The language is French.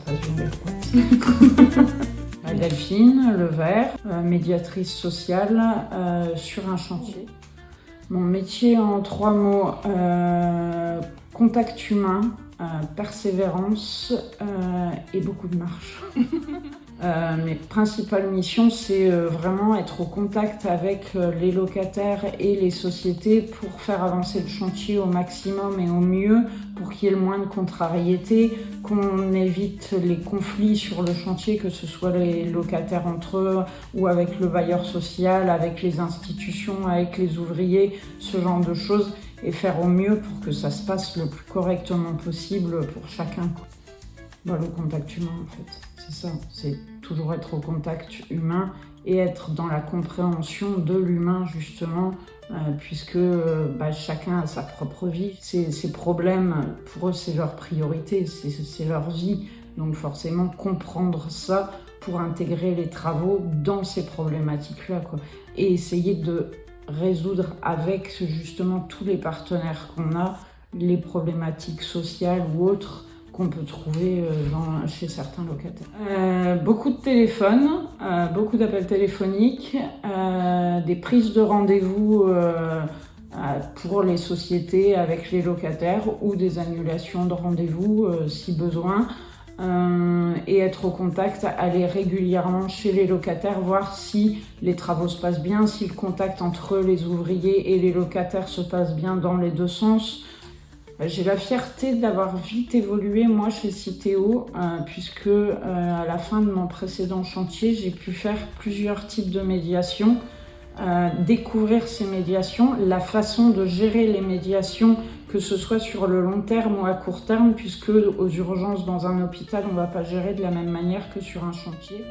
fasse violer, quoi. Delphine Levert, médiatrice sociale sur un chantier. Mon métier en 3 mots, contact humain, persévérance et beaucoup de marche. Mes principales missions, c'est vraiment être au contact avec les locataires et les sociétés pour faire avancer le chantier au maximum et au mieux, pour qu'il y ait le moins de contrariétés, qu'on évite les conflits sur le chantier, que ce soit les locataires entre eux ou avec le bailleur social, avec les institutions, avec les ouvriers, ce genre de choses, et faire au mieux pour que ça se passe le plus correctement possible pour chacun. Le contact humain, en fait, c'est ça, c'est toujours être au contact humain et être dans la compréhension de l'humain, justement, puisque chacun a sa propre vie. Ces problèmes, pour eux, c'est leur priorité, c'est leur vie. Donc forcément, comprendre ça pour intégrer les travaux dans ces problématiques-là, quoi. Et essayer de résoudre avec, justement, tous les partenaires qu'on a, les sociales ou autres, qu'on peut trouver chez certains locataires. Beaucoup de téléphones, beaucoup d'appels téléphoniques, des prises de rendez-vous pour les sociétés avec les locataires ou des annulations de rendez-vous si besoin. Et être au contact, aller régulièrement chez les locataires, voir si les travaux se passent bien, si le contact entre les ouvriers et les locataires se passe bien dans les deux sens. J'ai la fierté d'avoir vite évolué, moi, chez Citeo, puisque à la fin de mon précédent chantier, j'ai pu faire plusieurs types de médiation, découvrir ces médiations, la façon de gérer les médiations, que ce soit sur le long terme ou à court terme, puisque aux urgences dans un hôpital, on ne va pas gérer de la même manière que sur un chantier.